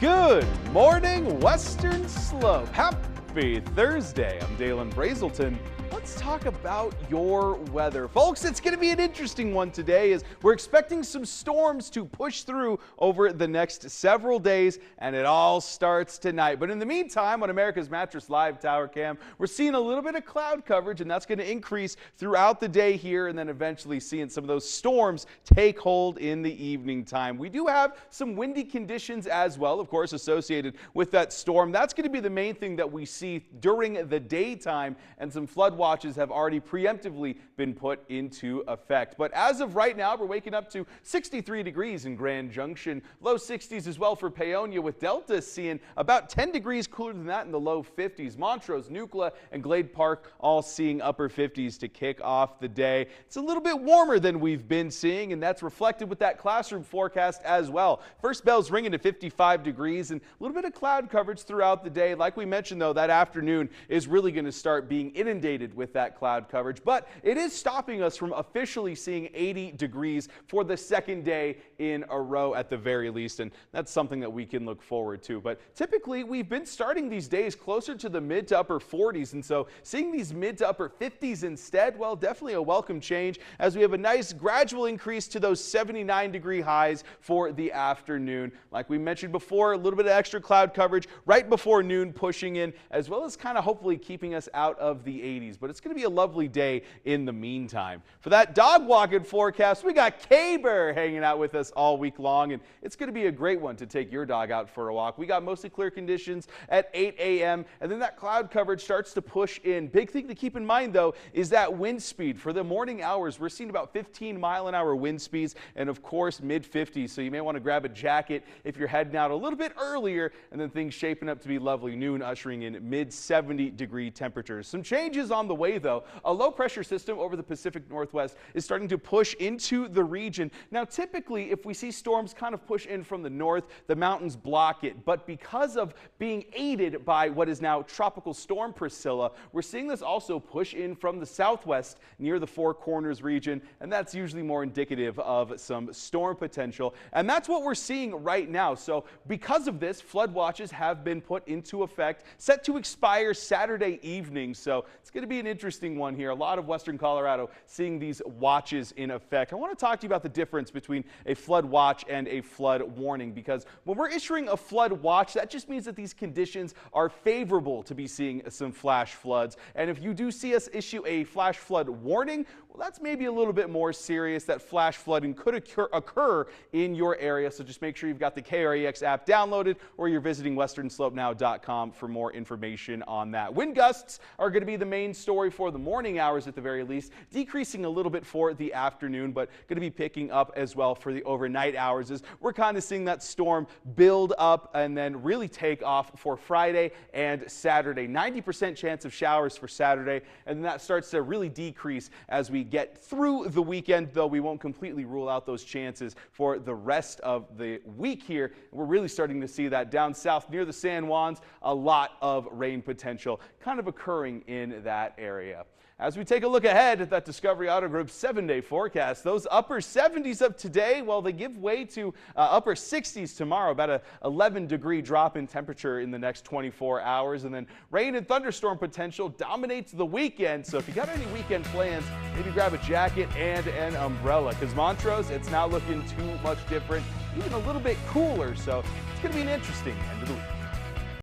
Good morning, Western Slope. Happy Thursday. I'm Dalen Brazelton. Let's talk about your weather. Folks, it's going to be an interesting one today as we're expecting some storms to push through over the next several days, and it all starts tonight. But in the meantime, on America's Mattress Live Tower Cam, we're seeing a little bit of cloud coverage, and that's going to increase throughout the day here, and then eventually seeing some of those storms take hold in the evening time. We do have some windy conditions as well, of course, associated with that storm. That's going to be the main thing that we see during the daytime, and some flood watches have already preemptively been put into effect. But as of right now, we're waking up to 63 degrees in Grand Junction, low 60s as well for Paonia, with Delta seeing about 10 degrees cooler than that in the low 50s. Montrose, Nucla, and Glade Park all seeing upper 50s to kick off the day. It's a little bit warmer than we've been seeing, and that's reflected with that classroom forecast as well. First bell's ringing at 55 degrees and a little bit of cloud coverage throughout the day. Like we mentioned, though, that afternoon is really going to start being inundated with that cloud coverage, but it is stopping us from officially seeing 80 degrees for the second day in a row at the very least, and that's something that we can look forward to. But typically we've been starting these days closer to the mid to upper 40s, and so seeing these mid to upper 50s instead, well, definitely a welcome change as we have a nice gradual increase to those 79-degree highs for the afternoon. Like we mentioned before, a little bit of extra cloud coverage right before noon pushing in, as well as kind of hopefully keeping us out of the 80s. But it's going to be a lovely day in the meantime. For that dog walking forecast, we got K-Bear hanging out with us all week long, and it's going to be a great one to take your dog out for a walk. We got mostly clear conditions at 8 a.m., and then that cloud coverage starts to push in. Big thing to keep in mind, though, is that wind speed. For the morning hours, we're seeing about 15-mile-an-hour wind speeds, and of course, mid-50s, so you may want to grab a jacket if you're heading out a little bit earlier, and then things shaping up to be lovely. Noon ushering in mid-70-degree temperatures. Some changes on the way, though. A low-pressure system over the Pacific Northwest is starting to push into the region. Now, typically, if we see storms kind of push in from the north, the mountains block it. But because of being aided by what is now Tropical Storm Priscilla, we're seeing this also push in from the southwest near the Four Corners region, and that's usually more indicative of some storm potential. And that's what we're seeing right now. So because of this, flood watches have been put into effect, set to expire Saturday evening. So it's going to be an interesting one here. A lot of western Colorado seeing these watches in effect. I want to talk to you about the difference between a flood watch and a flood warning, because when we're issuing a flood watch, that just means that these conditions are favorable to be seeing some flash floods. And if you do see us issue a flash flood warning, well, that's maybe a little bit more serious. That flash flooding could occur in your area, so just make sure you've got the KREX app downloaded, or you're visiting westernslopenow.com for more information on that. Wind gusts are going to be the main story for the morning hours at the very least, decreasing a little bit for the afternoon, but going to be picking up as well for the overnight hours as we're kind of seeing that storm build up and then really take off for Friday and Saturday. 90% chance of showers for Saturday, and then that starts to really decrease as we get through the weekend, though we won't completely rule out those chances for the rest of the week here. We're really starting to see that down south near the San Juans, a lot of rain potential kind of occurring in that area. As we take a look ahead at that Discovery Auto Group 7-day forecast, those upper 70s of today, well, they give way to upper 60s tomorrow, about a 11-degree drop in temperature in the next 24 hours. And then rain and thunderstorm potential dominates the weekend. So if you got any weekend plans, maybe grab a jacket and an umbrella, because Montrose, it's not looking too much different, even a little bit cooler. So it's going to be an interesting end of the week.